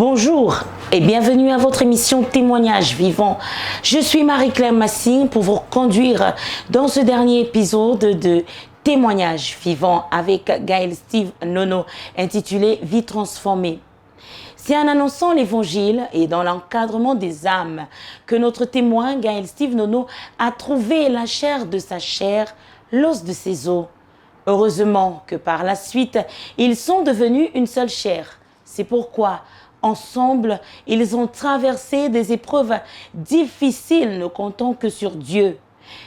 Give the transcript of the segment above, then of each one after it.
Bonjour et bienvenue à votre émission Témoignages vivants. Je suis Marie-Claire Massing pour vous conduire dans ce dernier épisode de Témoignages vivants avec Gaël Steve Nono intitulé Vie transformée. C'est en annonçant l'évangile et dans l'encadrement des âmes que notre témoin Gaël Steve Nono a trouvé la chair de sa chair, l'os de ses os. Heureusement que par la suite, ils sont devenus une seule chair. C'est pourquoi, ensemble, ils ont traversé des épreuves difficiles, ne comptant que sur Dieu.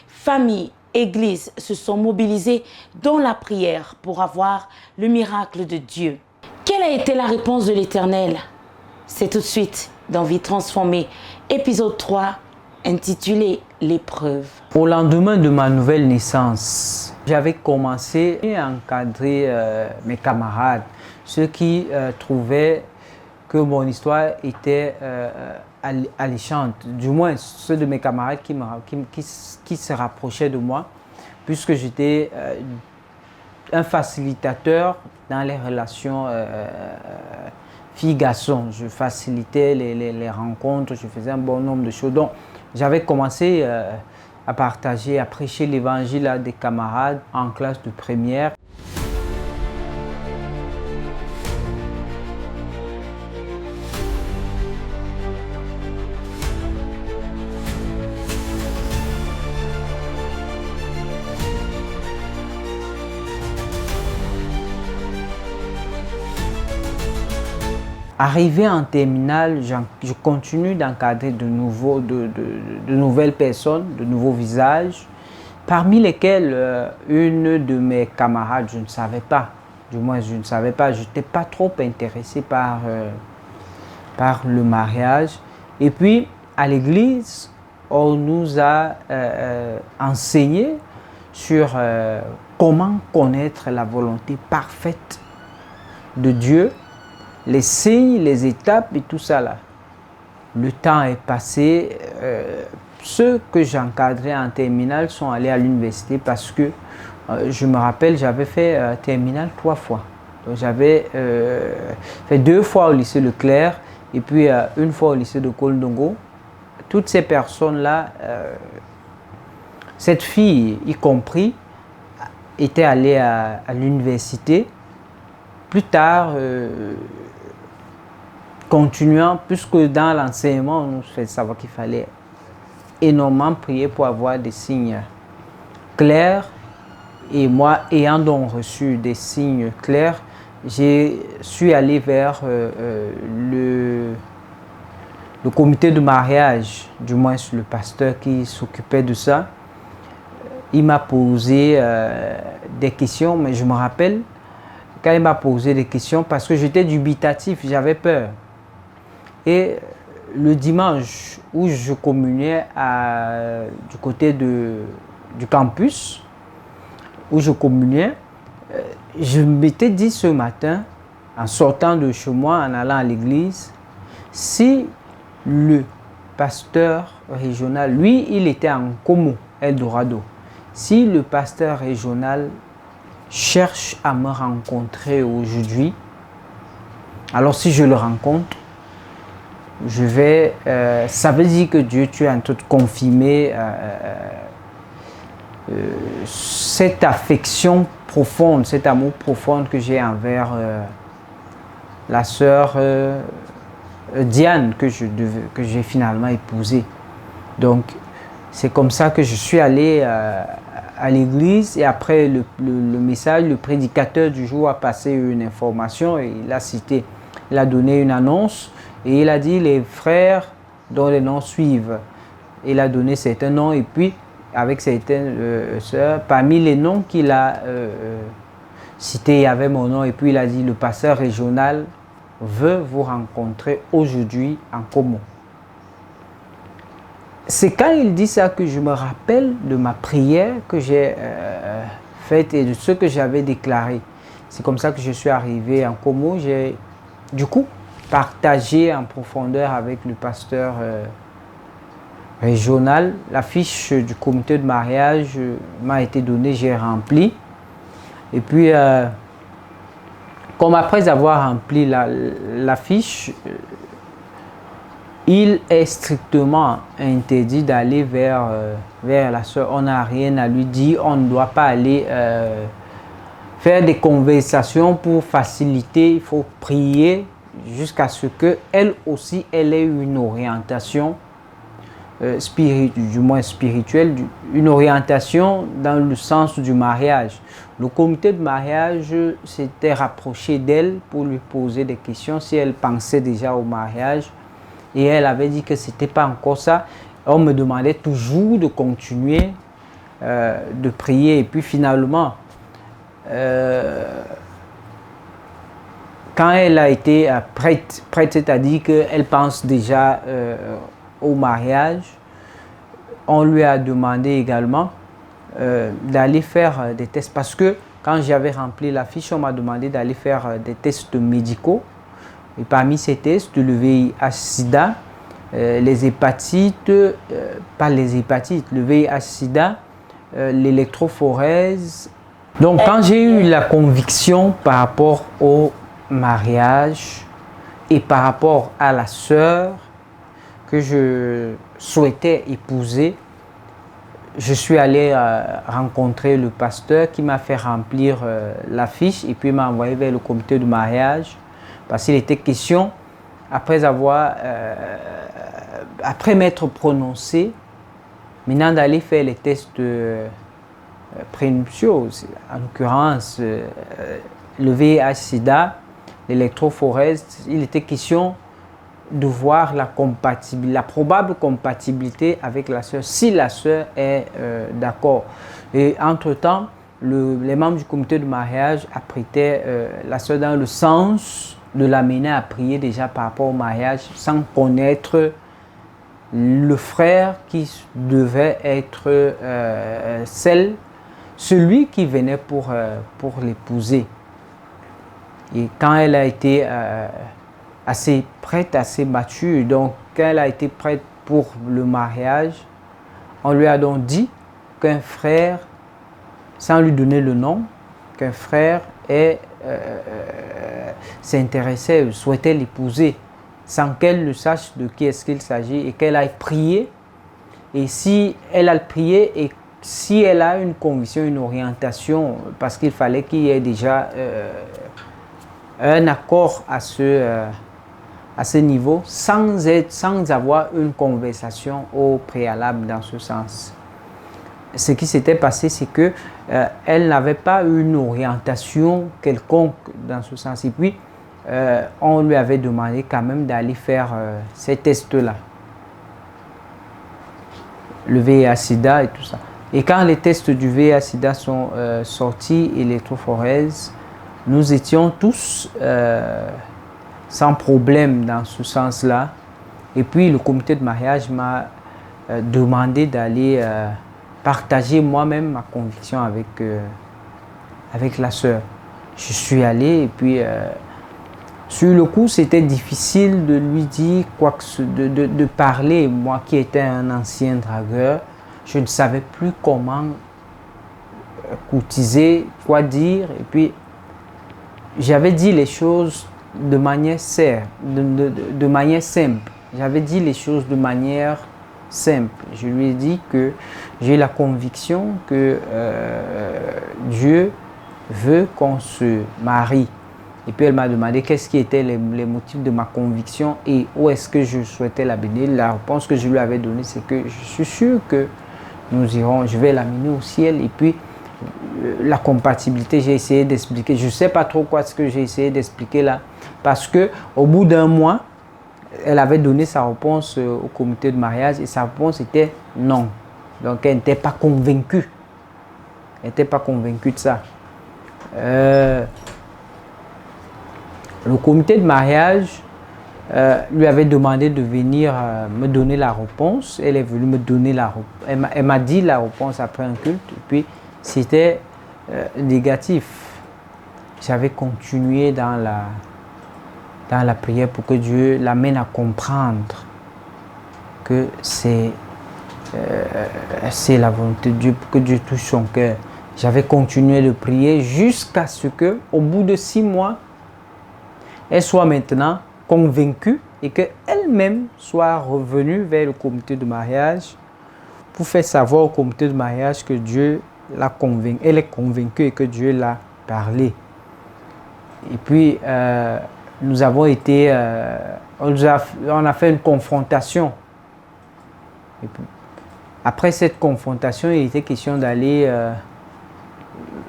Famille, Église se sont mobilisés dans la prière pour avoir le miracle de Dieu. Quelle a été la réponse de l'Éternel? C'est tout de suite dans Vie transformée, épisode 3, intitulé L'épreuve. Au lendemain de ma nouvelle naissance, j'avais commencé à encadrer mes camarades, ceux qui trouvaient que mon histoire était alléchante, du moins ceux de mes camarades qui se rapprochaient de moi, puisque j'étais un facilitateur dans les relations filles-garçons. Je facilitais les rencontres, je faisais un bon nombre de choses. Donc, j'avais commencé à partager, à prêcher l'évangile à des camarades en classe de première. Arrivé en terminale, je continue d'encadrer de nouvelles personnes, de nouveaux visages, parmi lesquels une de mes camarades, je ne savais pas, du moins je ne savais pas, je n'étais pas trop intéressé par le mariage. Et puis à l'église, on nous a enseigné sur comment connaître la volonté parfaite de Dieu, les signes, les étapes et tout ça là. Le temps est passé. Ceux que j'encadrais en terminale sont allés à l'université parce que je me rappelle, j'avais fait terminale 3 fois. Donc j'avais fait 2 fois au lycée Leclerc et puis 1 fois au lycée de Kolndongo. Toutes ces personnes-là, cette fille y compris, était allée à l'université. Plus tard, continuant, puisque dans l'enseignement, on nous fait savoir qu'il fallait énormément prier pour avoir des signes clairs. Et moi, ayant donc reçu des signes clairs, je suis allé vers le comité de mariage, du moins le pasteur qui s'occupait de ça. Il m'a posé des questions, mais je me rappelle quand il m'a posé des questions parce que j'étais dubitatif, j'avais peur. Et le dimanche où je communiais du côté du campus, où je communiais, je m'étais dit ce matin, en sortant de chez moi, en allant à l'église, si le pasteur régional, lui, il était en Como, Eldorado, si le pasteur régional cherche à me rencontrer aujourd'hui, alors si je le rencontre, je vais, ça veut dire que Dieu, tu es en train de confirmer cette affection profonde, cet amour profond que j'ai envers la sœur Diane que j'ai finalement épousée. Donc, c'est comme ça que je suis allé à l'église et après le message, le prédicateur du jour a passé une information et il a donné une annonce. Et il a dit les frères dont les noms suivent. Il a donné certains noms et puis avec certaines sœurs, parmi les noms qu'il a cités, il y avait mon nom et puis il a dit le pasteur régional veut vous rencontrer aujourd'hui en Como. C'est quand il dit ça que je me rappelle de ma prière que j'ai faite et de ce que j'avais déclaré. C'est comme ça que je suis arrivé en Como. J'ai du coup partagé en profondeur avec le pasteur régional. La fiche du comité de mariage m'a été donnée, j'ai rempli. Et puis comme après avoir rempli la fiche, il est strictement interdit d'aller vers la sœur. On n'a rien à lui dire, on ne doit pas aller faire des conversations pour faciliter. Il faut prier jusqu'à ce qu'elle aussi, elle ait une orientation du moins spirituelle, une orientation dans le sens du mariage. Le comité de mariage s'était rapproché d'elle pour lui poser des questions si elle pensait déjà au mariage. Et elle avait dit que ce n'était pas encore ça. On me demandait toujours de continuer de prier. Et puis finalement, quand elle a été prête, c'est-à-dire qu'elle pense déjà au mariage, on lui a demandé également d'aller faire des tests. Parce que quand j'avais rempli la fiche, on m'a demandé d'aller faire des tests médicaux. Et parmi ces tests, le VIH-Sida, les hépatites, pas les hépatites, le VIH-Sida, l'électrophorèse. Donc quand j'ai eu la conviction par rapport au mariage et par rapport à la sœur que je souhaitais épouser, je suis allé rencontrer le pasteur qui m'a fait remplir la fiche et puis m'a envoyé vers le comité de mariage. Parce qu'il était question, après m'être prononcé, maintenant d'aller faire les tests prénuptiaux, en l'occurrence le VIH-Sida, l'électrophorèse. Il était question de voir la probable compatibilité avec la sœur, si la sœur est d'accord. Et entre-temps, les membres du comité de mariage apprêtaient la sœur dans le sens de l'amener à prier déjà par rapport au mariage sans connaître le frère qui devait être celui qui venait pour l'épouser. Et quand elle a été assez prête, assez mature, donc quand elle a été prête pour le mariage, on lui a donc dit qu'un frère, sans lui donner le nom, qu'un frère s'intéressait, souhaitait l'épouser, sans qu'elle ne sache de qui est-ce qu'il s'agit et qu'elle aille prier. Et si elle a prié et si elle a une conviction, une orientation, parce qu'il fallait qu'il y ait déjà un accord à ce niveau, sans avoir une conversation au préalable dans ce sens. Ce qui s'était passé, c'est que elle n'avait pas une orientation quelconque dans ce sens. Et puis, on lui avait demandé quand même d'aller faire ces tests-là. Le VIH-Sida et tout ça. Et quand les tests du VIH-Sida sont sortis et l'électrophorèse, nous étions tous sans problème dans ce sens-là. Et puis, le comité de mariage m'a demandé d'aller partager moi-même ma conviction avec la sœur. Je suis allé et puis sur le coup c'était difficile de lui dire quoi que de parler. Moi qui étais un ancien dragueur, je ne savais plus comment courtiser, quoi dire. Et puis j'avais dit les choses de manière de manière simple. J'avais dit les choses de manière simple. Je lui ai dit que j'ai la conviction que Dieu veut qu'on se marie. Et puis elle m'a demandé qu'est-ce qui étaient les motifs de ma conviction et où est-ce que je souhaitais la bénir. La réponse que je lui avais donnée, c'est que je suis sûr que je vais l'amener au ciel. Et puis la compatibilité, j'ai essayé d'expliquer. Je ne sais pas trop quoi ce que j'ai essayé d'expliquer là. Parce qu'au bout d'un mois, elle avait donné sa réponse au comité de mariage et sa réponse était non. Donc elle n'était pas convaincue. Elle n'était pas convaincue de ça. Le comité de mariage lui avait demandé de venir me donner la réponse. Elle est venue me donner la réponse. Elle m'a dit la réponse après un culte. Et puis c'était négatif. J'avais continué dans la prière pour que Dieu l'amène à comprendre que c'est la volonté de Dieu, pour que Dieu touche son cœur. J'avais continué de prier jusqu'à ce que, au bout de 6 mois, elle soit maintenant convaincue et qu'elle-même soit revenue vers le comité de mariage pour faire savoir au comité de mariage que Dieu l'a convaincue, elle est convaincue et que Dieu l'a parlé. Et puis, nous avons été, on a fait une confrontation. Et puis, après cette confrontation, il était question d'aller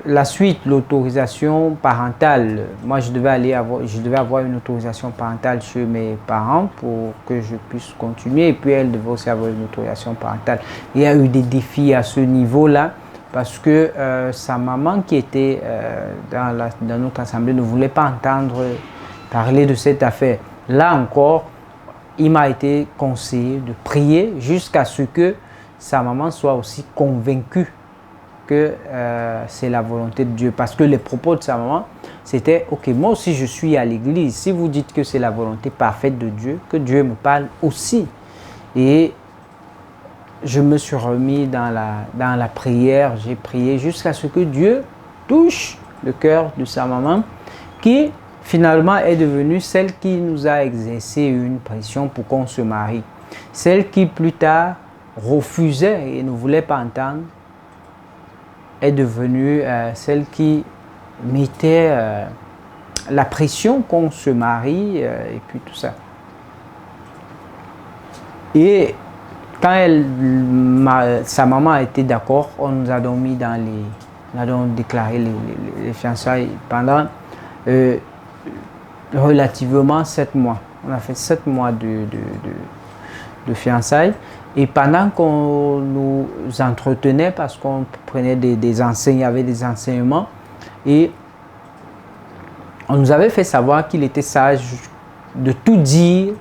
la suite, l'autorisation parentale. Moi, je devais avoir une autorisation parentale chez mes parents pour que je puisse continuer. Et puis, elle devait aussi avoir une autorisation parentale. Il y a eu des défis à ce niveau-là parce que sa maman qui était dans notre assemblée ne voulait pas entendre parler de cette affaire. Là encore, il m'a été conseillé de prier jusqu'à ce que sa maman soit aussi convaincue que c'est la volonté de Dieu. Parce que les propos de sa maman, c'était « Ok, moi aussi je suis à l'église. Si vous dites que c'est la volonté parfaite de Dieu, que Dieu me parle aussi. » Et je me suis remis dans la prière. J'ai prié jusqu'à ce que Dieu touche le cœur de sa maman, qui finalement est devenue celle qui nous a exercé une pression pour qu'on se marie. Celle qui plus tard refusait et ne voulait pas entendre est devenue celle qui mettait la pression qu'on se marie et puis tout ça. Et quand sa maman a été d'accord, on nous a donc mis dans on a donc déclaré les fiançailles pendant relativement 7 mois. On a fait 7 mois de fiançailles. Et pendant qu'on nous entretenait, parce qu'on prenait des enseignes, il y avait des enseignements, et on nous avait fait savoir qu'il était sage de tout dire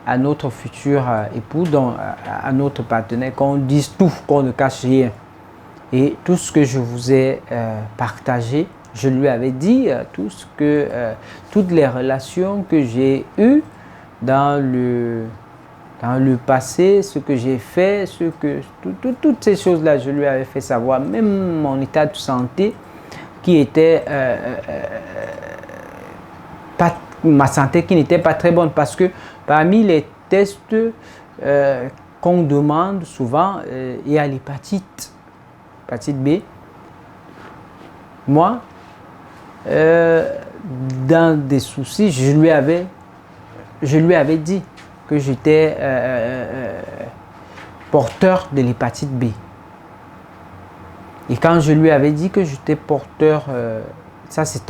à notre futur époux, donc à notre partenaire, qu'on dise tout, qu'on ne cache rien. Et tout ce que je vous ai partagé, je lui avais dit toutes les relations que j'ai eues dans le passé, ce que j'ai fait, toutes ces choses-là, je lui avais fait savoir, même mon état de santé qui était ma santé qui n'était pas très bonne, parce que parmi les tests qu'on demande souvent, il y a l'hépatite B. Moi, dans des soucis, je lui avais dit que j'étais porteur de l'hépatite B. Et quand je lui avais dit que j'étais porteur,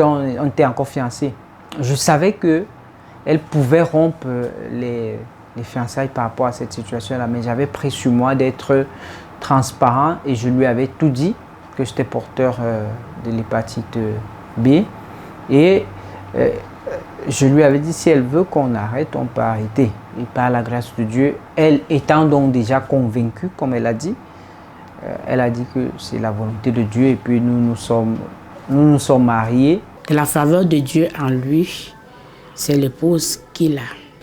on était encore fiancés. Je savais qu'elle pouvait rompre les fiançailles par rapport à cette situation-là, mais j'avais pris sur moi d'être transparent et je lui avais tout dit, que j'étais porteur de l'hépatite B. Et je lui avais dit, si elle veut qu'on arrête, on peut arrêter. Et par la grâce de Dieu, elle étant donc déjà convaincue, comme elle a dit, elle a dit que c'est la volonté de Dieu, et puis nous nous sommes mariés. La faveur de Dieu en lui, c'est l'épouse qu'il a.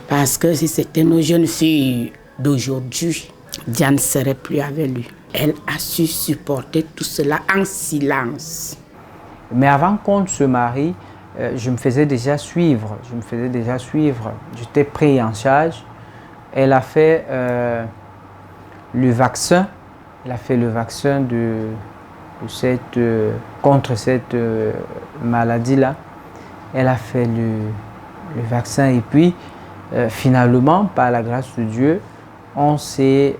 Parce que si c'était nos jeunes filles d'aujourd'hui, Diane ne serait plus avec lui. Elle a su supporter tout cela en silence. Mais avant qu'on se marie, je me faisais déjà suivre. J'étais pris en charge. Elle a fait le vaccin. Elle a fait le vaccin contre cette maladie-là. Elle a fait le vaccin et puis finalement, par la grâce de Dieu, on s'est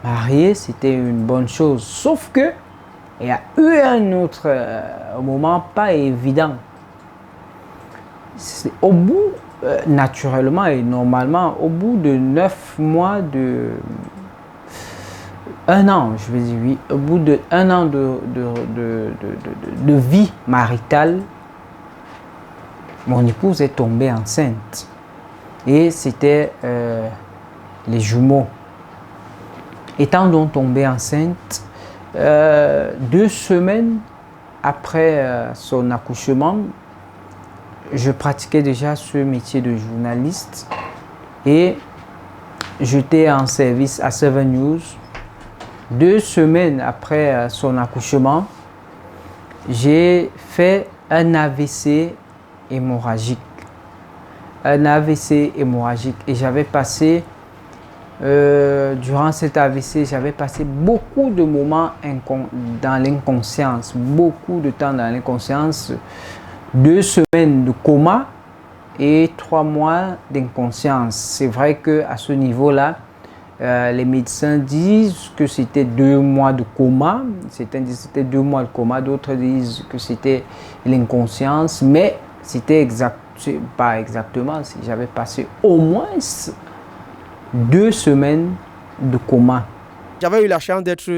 mariés. C'était une bonne chose. Sauf que il y a eu un autre moment pas évident. Au bout, naturellement et normalement, au bout de 9 mois un an, je vais dire oui, au bout de 1 an de vie maritale, mon épouse est tombée enceinte. Et c'était les jumeaux. Étant donc tombée enceinte, 2 semaines après son accouchement, je pratiquais déjà ce métier de journaliste et j'étais en service à 7 News. 2 semaines après son accouchement, j'ai fait un AVC hémorragique. un AVC hémorragique. Et j'avais passé, durant cet AVC, j'avais passé beaucoup de moments dans l'inconscience, beaucoup de temps dans l'inconscience, 2 semaines de coma et 3 mois d'inconscience. C'est vrai qu'à ce niveau-là, les médecins disent que c'était 2 mois de coma, certains disent que c'était 2 mois de coma, d'autres disent que c'était l'inconscience, mais c'était pas exactement, j'avais passé au moins 2 semaines de coma. J'avais eu la chance d'être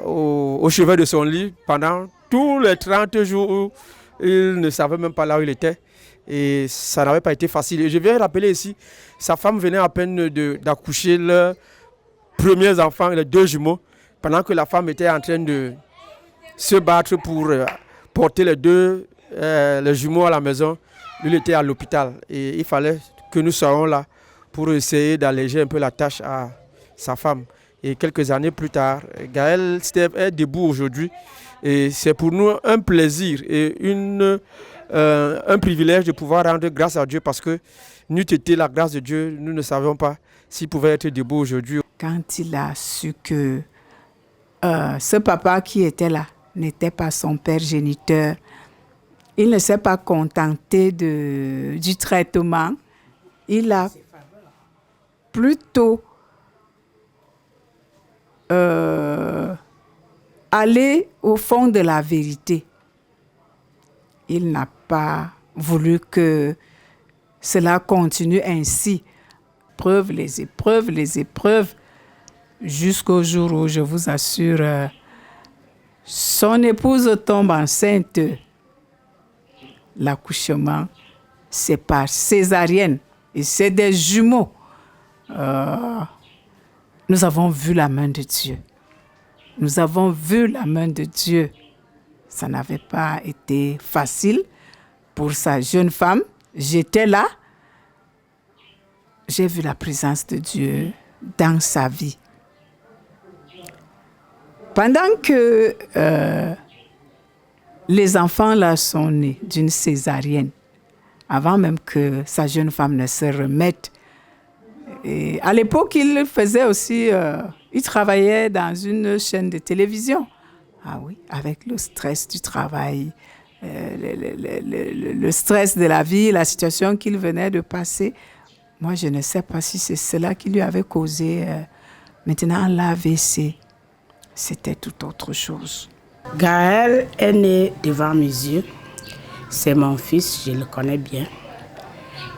au chevet de son lit pendant tous les 30 jours où il ne savait même pas là où il était. Et ça n'avait pas été facile. Et je viens rappeler ici, sa femme venait à peine d'accoucher leurs premiers enfants, les 2 jumeaux, pendant que la femme était en train de se battre pour porter les jumeaux à la maison. Lui, il était à l'hôpital et il fallait que nous soyons là pour essayer d'alléger un peu la tâche à sa femme. Et quelques années plus tard, Gaël Steve est debout aujourd'hui. Et c'est pour nous un plaisir et un privilège de pouvoir rendre grâce à Dieu parce que n'eût été la grâce de Dieu, nous ne savions pas s'il pouvait être debout aujourd'hui. Quand il a su que ce papa qui était là n'était pas son père géniteur, il ne s'est pas contenté du traitement. Il a plutôt allé au fond de la vérité. Il n'a pas voulu que cela continue ainsi. Les épreuves, jusqu'au jour où, je vous assure, son épouse tombe enceinte. L'accouchement, c'est par césarienne et c'est des jumeaux. Nous avons vu la main de Dieu. Nous avons vu la main de Dieu. Ça n'avait pas été facile pour sa jeune femme. J'étais là. J'ai vu la présence de Dieu dans sa vie. Pendant que les enfants là sont nés d'une césarienne, avant même que sa jeune femme ne se remette. Et à l'époque, il faisait aussi, il travaillait dans une chaîne de télévision. Ah oui, avec le stress du travail, le stress de la vie, la situation qu'il venait de passer. Moi, je ne sais pas si c'est cela qui lui avait causé maintenant l'AVC. C'était tout autre chose. Gaël est né devant mes yeux. C'est mon fils, je le connais bien.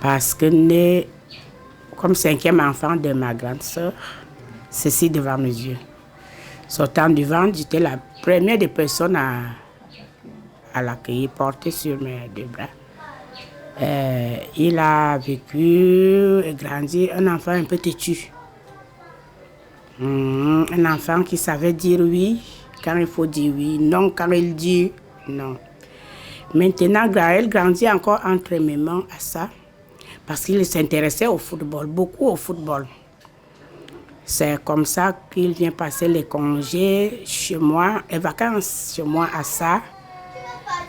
Parce que né comme 5e enfant de ma grande sœur, ceci devant mes yeux. Sortant du ventre, j'étais la première des personnes à l'accueillir, portée sur mes 2 bras. Il a vécu et grandi un enfant un peu têtu. Un enfant qui savait dire oui quand il faut dire oui, non quand il dit non. Maintenant, Gaël grandit encore entre mes mains à ça, parce qu'il s'intéressait au football, beaucoup au football. C'est comme ça qu'il vient passer les congés chez moi, les vacances chez moi à ça.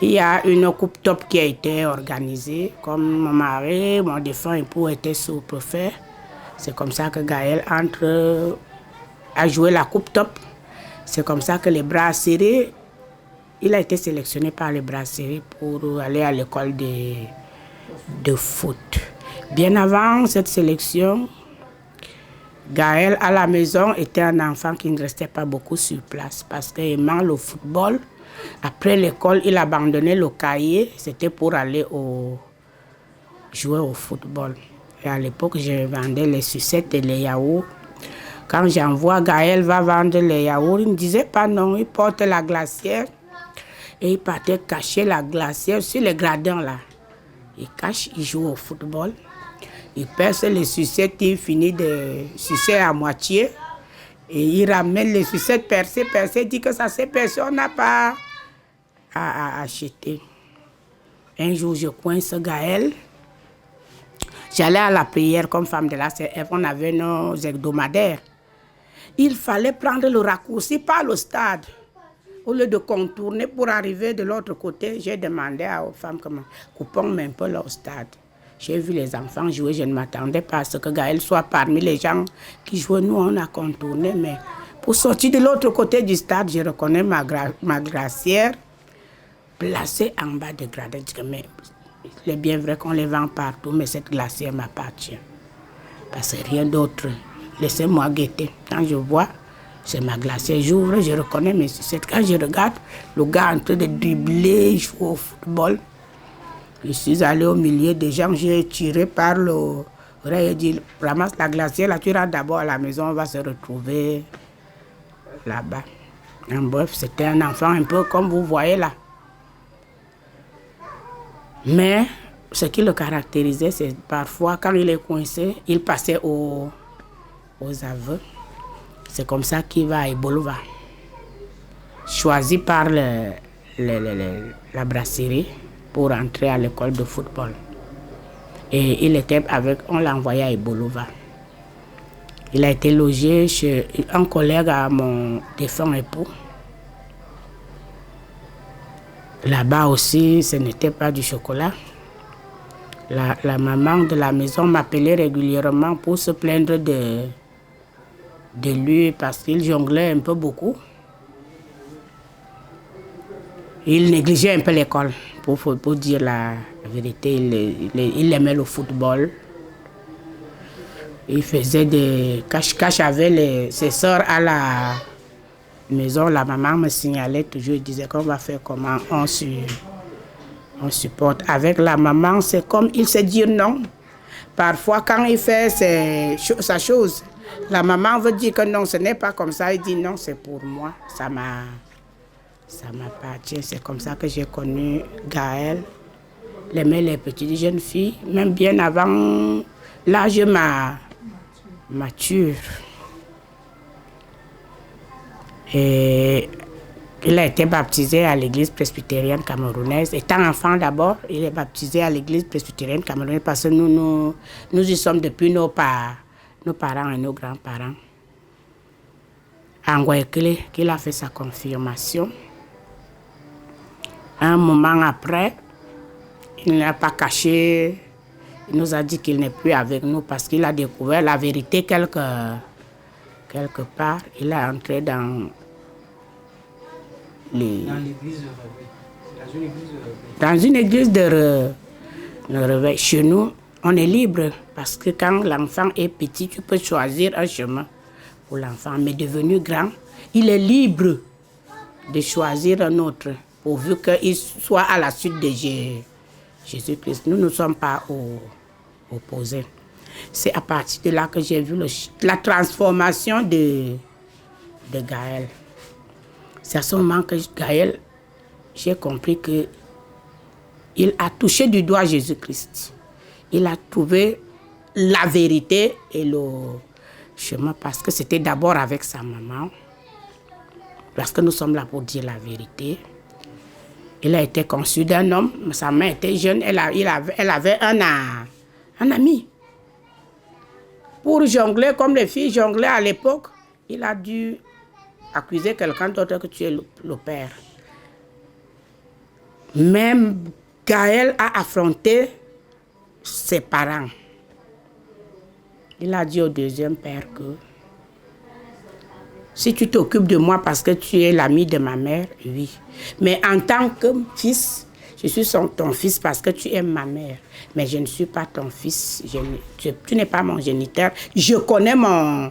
Il y a une coupe top qui a été organisée, comme mon mari, mon défunt époux était sous-préfet. C'est comme ça que Gaël entre à jouer la coupe top. C'est comme ça que les bras serrés, il a été sélectionné par les bras serrés pour aller à l'école de foot. Bien avant cette sélection, Gaël à la maison était un enfant qui ne restait pas beaucoup sur place parce qu'aimant le football, après l'école, il abandonnait le cahier, c'était pour aller jouer au football. Et à l'époque, je vendais les sucettes et les yaourts. Quand j'envoie Gaël va vendre les yaourts, il ne disait pas non, il porte la glacière et il partait cacher la glacière sur les gradins là. Il cache, il joue au football. Il perce les sucettes, il finit de sucer à moitié. Et il ramène les sucettes percées, il dit que ça c'est percé, on n'a pas à acheter. Un jour, je coince Gaël. J'allais à la prière comme femme de la CF, on avait nos hebdomadaires. Il fallait prendre le raccourci par le stade. Au lieu de contourner pour arriver de l'autre côté, j'ai demandé aux femmes comment coupons un peu là au stade. J'ai vu les enfants jouer, je ne m'attendais pas à ce que Gaël soit parmi les gens qui jouaient. Nous, on a contourné, mais pour sortir de l'autre côté du stade, je reconnais ma glacière placée en bas de gradin. Mais il est bien vrai qu'on les vend partout, mais cette glacière m'appartient. Parce que rien d'autre. Laissez-moi guetter. Quand je vois, c'est ma glacière. J'ouvre, je reconnais, mais quand je regarde, le gars en train de dribbler, il joue au football. Je suis allé au milieu des gens, j'ai tiré par le oreille et dit, ramasse la glacière, là tu rentres d'abord à la maison, on va se retrouver là-bas. En bref, c'était un enfant un peu comme vous voyez là. Mais ce qui le caractérisait, c'est parfois quand il est coincé, il passait aux aveux. C'est comme ça qu'il va à Ebolova. Choisi par la brasserie pour entrer à l'école de football. Et il était on l'a envoyé à Ebolova. Il a été logé chez un collègue à mon défunt époux. Là-bas aussi, ce n'était pas du chocolat. La maman de la maison m'appelait régulièrement pour se plaindre de lui parce qu'il jonglait un peu beaucoup. Il négligeait un peu l'école, pour dire la vérité. Il aimait le football. Il faisait des cache-cache avec ses soeurs à la maison. La maman me signalait toujours, il disait qu'on va faire comment on supporte. Avec la maman, c'est comme il sait dire non. Parfois, quand il fait sa chose, la maman veut dire que non, ce n'est pas comme ça. Il dit non, c'est pour moi. Ça m'appartient. C'est comme ça que j'ai connu Gaël. Il aimait les petites jeunes filles, même bien avant l'âge mature. Et il a été baptisé à l'église presbytérienne camerounaise. Étant enfant d'abord, il est baptisé à l'église presbytérienne camerounaise parce que nous y sommes depuis nos parents et nos grands-parents. À Nguaekele, qu'il a fait sa confirmation. Un moment après, il n'a pas caché, il nous a dit qu'il n'est plus avec nous parce qu'il a découvert la vérité quelque part. Il est entré dans une église de réveil. Chez nous, on est libre parce que quand l'enfant est petit, tu peux choisir un chemin pour l'enfant. Mais devenu grand, il est libre de choisir un autre pourvu qu'il soit à la suite de Jésus-Christ. Nous ne sommes pas opposés. C'est à partir de là que j'ai vu la transformation de Gaël. C'est à ce moment que Gaël, j'ai compris qu'il a touché du doigt Jésus-Christ. Il a trouvé la vérité et le chemin parce que c'était d'abord avec sa maman. Parce que nous sommes là pour dire la vérité. Il a été conçu d'un homme, sa mère était jeune, elle avait un ami. Pour jongler comme les filles jonglaient à l'époque, il a dû accuser quelqu'un d'autre que tu es le père. Même Gaël a affronté ses parents. Il a dit au deuxième père que si tu t'occupes de moi parce que tu es l'ami de ma mère, oui. Mais en tant que fils, je suis ton fils parce que tu aimes ma mère. Mais je ne suis pas ton fils. Tu n'es pas mon géniteur. Je connais mon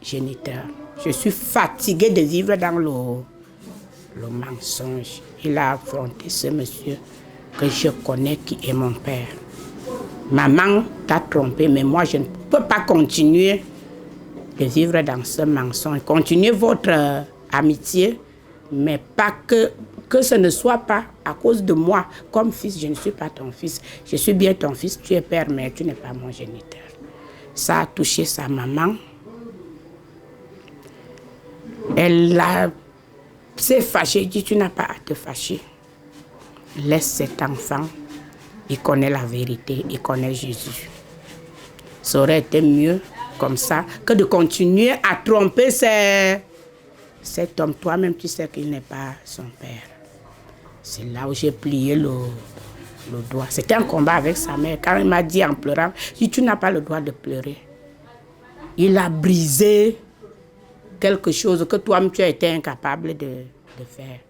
géniteur. Je suis fatiguée de vivre dans le mensonge. Il a affronté ce monsieur que je connais qui est mon père. Maman t'a trompé, mais moi je ne peux pas continuer de vivre dans ce mensonge. Continuez votre amitié, mais pas que ce ne soit pas à cause de moi. Comme fils, je ne suis pas ton fils. Je suis bien ton fils, tu es père, mais tu n'es pas mon géniteur. Ça a touché sa maman. Elle s'est fâchée, elle dit, tu n'as pas à te fâcher. Laisse cet enfant, il connaît la vérité, il connaît Jésus. Ça aurait été mieux comme ça que de continuer à tromper cet homme. Toi-même, tu sais qu'il n'est pas son père. C'est là où j'ai plié le doigt. C'était un combat avec sa mère. Quand il m'a dit en pleurant, si tu n'as pas le droit de pleurer, il a brisé quelque chose que toi-même tu as été incapable de faire.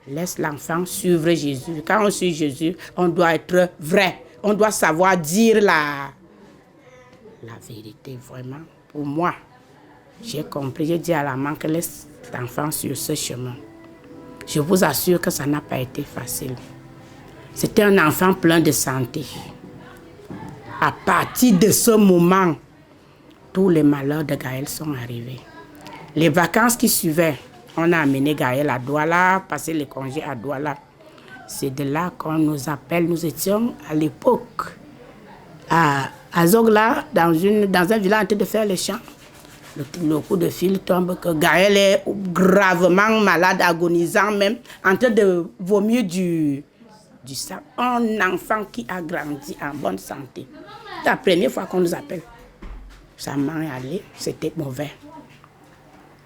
Laisse l'enfant suivre Jésus. Quand on suit Jésus, on doit être vrai. On doit savoir dire la vérité, vraiment. Pour moi, j'ai compris. J'ai dit à la maman que laisse l'enfant sur ce chemin. Je vous assure que ça n'a pas été facile. C'était un enfant plein de santé. À partir de ce moment, tous les malheurs de Gaël sont arrivés. Les vacances qui suivaient, on a amené Gaël à Douala, passé les congés à Douala. C'est de là qu'on nous appelle. Nous étions à l'époque à Zogla, dans un village en train de faire les champs. Le coup de fil tombe que Gaël est gravement malade, agonisant même, en train de vomir du sang. Un enfant qui a grandi en bonne santé. C'est la première fois qu'on nous appelle. Sa main est allée, c'était mauvais.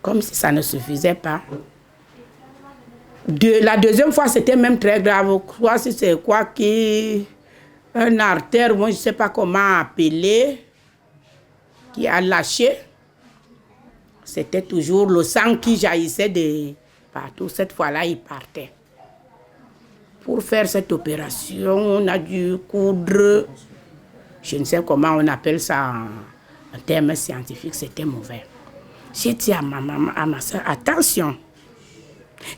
Comme si ça ne suffisait pas. La deuxième fois, c'était même très grave. Quoi, si c'est quoi qui... Un artère, moi je ne sais pas comment appeler, qui a lâché. C'était toujours le sang qui jaillissait de partout. Cette fois-là, il partait. Pour faire cette opération, on a dû coudre, je ne sais comment on appelle ça en termes scientifiques, c'était mauvais. J'ai dit à ma maman, à ma soeur, attention.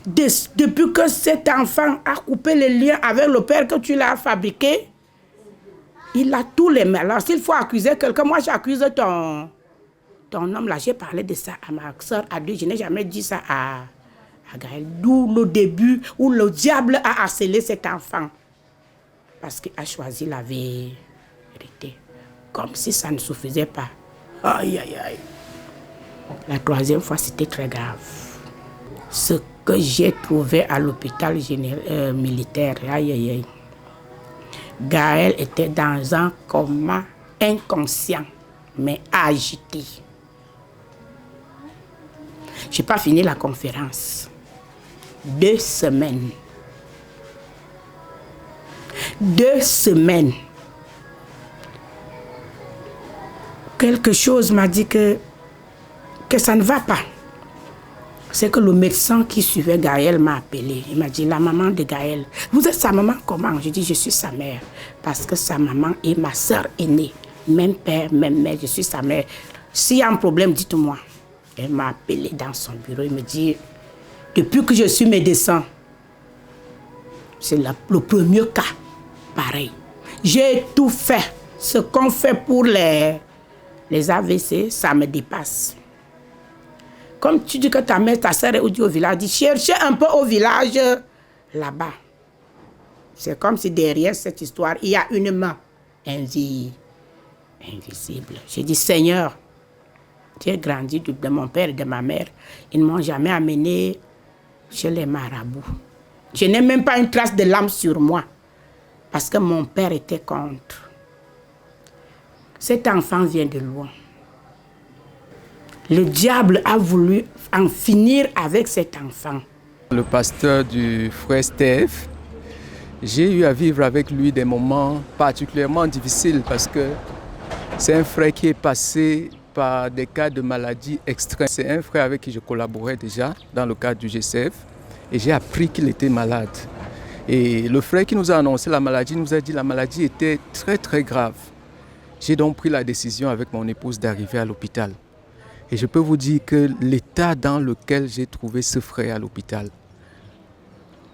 Depuis que cet enfant a coupé les liens avec le père que tu l'as fabriqué, il a tous les malheurs. Alors, s'il faut accuser quelqu'un, moi j'accuse ton homme là. J'ai parlé de ça à ma soeur, à deux. Je n'ai jamais dit ça à Gaël. D'où le début où le diable a harcelé cet enfant. Parce qu'il a choisi la vérité. Comme si ça ne suffisait pas. Aïe, aïe, aïe. La troisième fois, c'était très grave. Ce que j'ai trouvé à l'hôpital militaire, aïe, aïe, aïe. Gaël était dans un coma inconscient, mais agité. Je n'ai pas fini la conférence. 2 semaines. 2 semaines. Quelque chose m'a dit que ça ne va pas. C'est que le médecin qui suivait Gaël m'a appelé. Il m'a dit, la maman de Gaël, vous êtes sa maman comment? J'ai dit, je suis sa mère. Parce que sa maman est ma soeur aînée. Même père, même mère, je suis sa mère. S'il y a un problème, dites-moi. Elle m'a appelé dans son bureau. Il me dit, depuis que je suis médecin, c'est le premier cas pareil. J'ai tout fait. Ce qu'on fait pour les AVC, ça me dépasse. Comme tu dis que ta mère, ta soeur est au village, dis cherchez un peu au village là-bas. C'est comme si derrière cette histoire, il y a une main invisible. J'ai dit, Seigneur, j'ai grandi de mon père et de ma mère. Ils ne m'ont jamais amené chez les marabouts. Je n'ai même pas une trace de l'âme sur moi. Parce que mon père était contre. Cet enfant vient de loin. Le diable a voulu en finir avec cet enfant. Le pasteur du frère Steve, j'ai eu à vivre avec lui des moments particulièrement difficiles parce que c'est un frère qui est passé par des cas de maladies extrêmes. C'est un frère avec qui je collaborais déjà dans le cadre du GCF et j'ai appris qu'il était malade. Et le frère qui nous a annoncé la maladie nous a dit que la maladie était très très grave. J'ai donc pris la décision avec mon épouse d'arriver à l'hôpital. Et je peux vous dire que l'état dans lequel j'ai trouvé ce frère à l'hôpital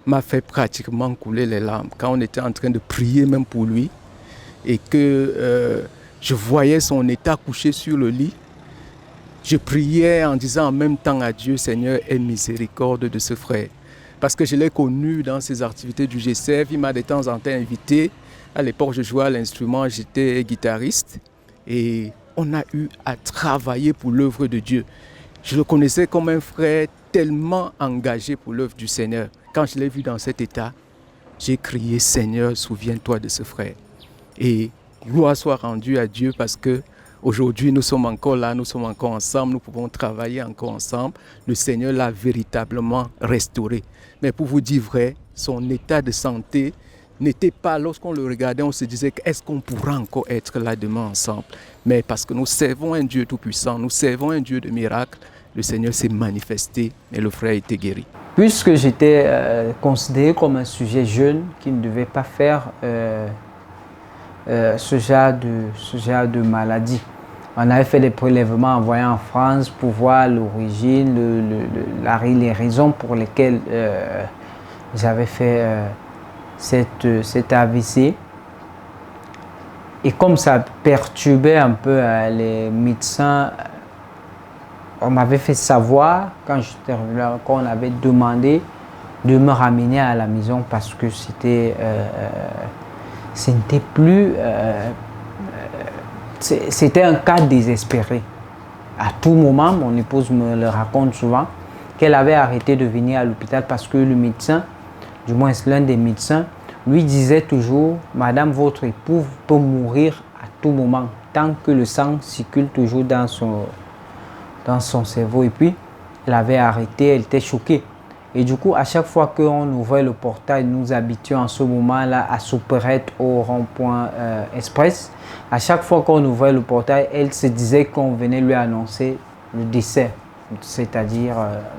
m'a fait pratiquement couler les larmes. Quand on était en train de prier même pour lui et que je voyais son état couché sur le lit, je priais en disant en même temps à Dieu, Seigneur, aie miséricorde de ce frère. Parce que je l'ai connu dans ses activités du GCF, il m'a de temps en temps invité. À l'époque, je jouais à l'instrument, j'étais guitariste et on a eu à travailler pour l'œuvre de Dieu. Je le connaissais comme un frère tellement engagé pour l'œuvre du Seigneur. Quand je l'ai vu dans cet état, j'ai crié, Seigneur, souviens-toi de ce frère. Et gloire soit rendue à Dieu parce que aujourd'hui nous sommes encore là, nous sommes encore ensemble, nous pouvons travailler encore ensemble. Le Seigneur l'a véritablement restauré. Mais pour vous dire vrai, son état de santé n'était pas, lorsqu'on le regardait, on se disait est-ce qu'on pourra encore être là demain ensemble? Mais parce que nous servons un Dieu tout-puissant, nous servons un Dieu de miracles, le Seigneur s'est manifesté et le frère a été guéri. Puisque j'étais considéré comme un sujet jeune qui ne devait pas faire ce genre de maladie. On avait fait des prélèvements envoyés en France pour voir l'origine, les raisons pour lesquelles j'avais fait cet AVC. Et comme ça perturbait un peu les médecins, on m'avait fait savoir quand j'étais revenu, quand on avait demandé de me ramener à la maison parce que ce n'était plus... c'était un cas désespéré. À tout moment, mon épouse me le raconte souvent, qu'elle avait arrêté de venir à l'hôpital parce que le médecin, du moins l'un des médecins, lui disait toujours « Madame, votre époux peut mourir à tout moment, tant que le sang circule toujours dans son cerveau. » Et puis, elle avait arrêté, elle était choquée. Et du coup, à chaque fois qu'on ouvrait le portail, nous habitions en ce moment-là à Souperette au rond-point Express. À chaque fois qu'on ouvrait le portail, elle se disait qu'on venait lui annoncer le décès, c'est-à-dire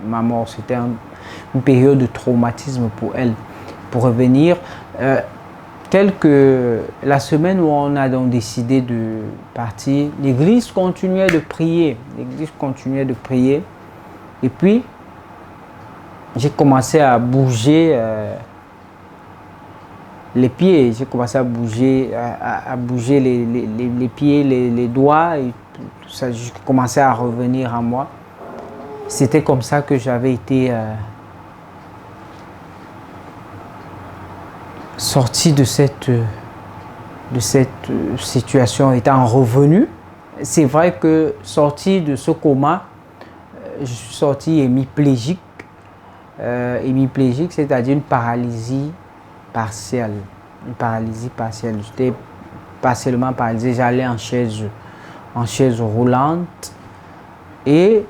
ma mort. C'était une période de traumatisme pour elle. Pour revenir, la semaine où on a donc décidé de partir, l'église continuait de prier. L'église continuait de prier. Et puis, j'ai commencé à bouger les pieds. J'ai commencé à bouger les pieds, les doigts. Et tout ça, j'ai commencé à revenir à moi. C'était comme ça que j'avais été sorti de cette situation, étant revenu. C'est vrai que sorti de ce coma, je suis sorti hémiplégique. Hémiplégique, c'est-à-dire une paralysie partielle. Une paralysie partielle. J'étais partiellement paralysé. J'allais en chaise roulante. Et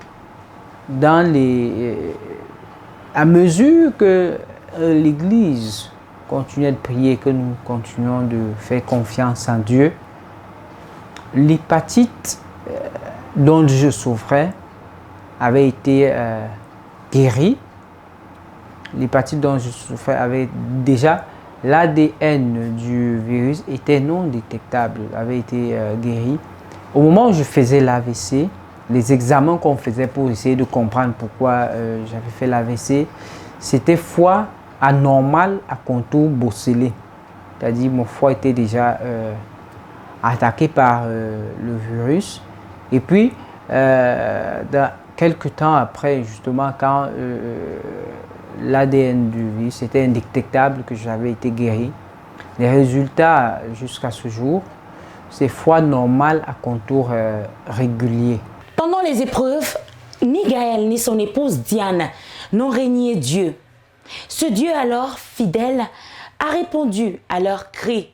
à mesure que l'Église continuait de prier, que nous continuons de faire confiance en Dieu, l'hépatite dont je souffrais avait été guérie. L'hépatite dont je souffrais avait déjà, l'ADN du virus était non détectable, avait été guéri. Au moment où je faisais l'AVC, les examens qu'on faisait pour essayer de comprendre pourquoi j'avais fait l'AVC, c'était foie anormal à contour bocellé. C'est-à-dire mon foie était déjà attaqué par le virus. Et puis, quelques temps après, justement, quand l'ADN du virus était indétectable, que j'avais été guéri, les résultats jusqu'à ce jour, c'est foie normal à contour régulier. Pendant les épreuves, ni Gaël ni son épouse Diane n'ont régné Dieu. Ce Dieu alors fidèle a répondu à leurs cris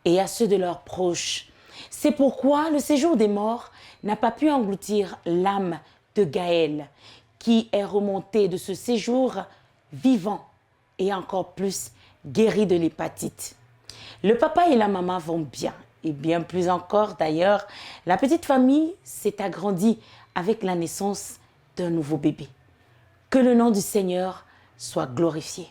et à ceux de leurs proches. C'est pourquoi le séjour des morts n'a pas pu engloutir l'âme de Gaël, qui est remonté de ce séjour vivant et encore plus guéri de l'hépatite. Le papa et la maman vont bien, et bien plus encore d'ailleurs. La petite famille s'est agrandie avec la naissance d'un nouveau bébé. Que le nom du Seigneur soit glorifié.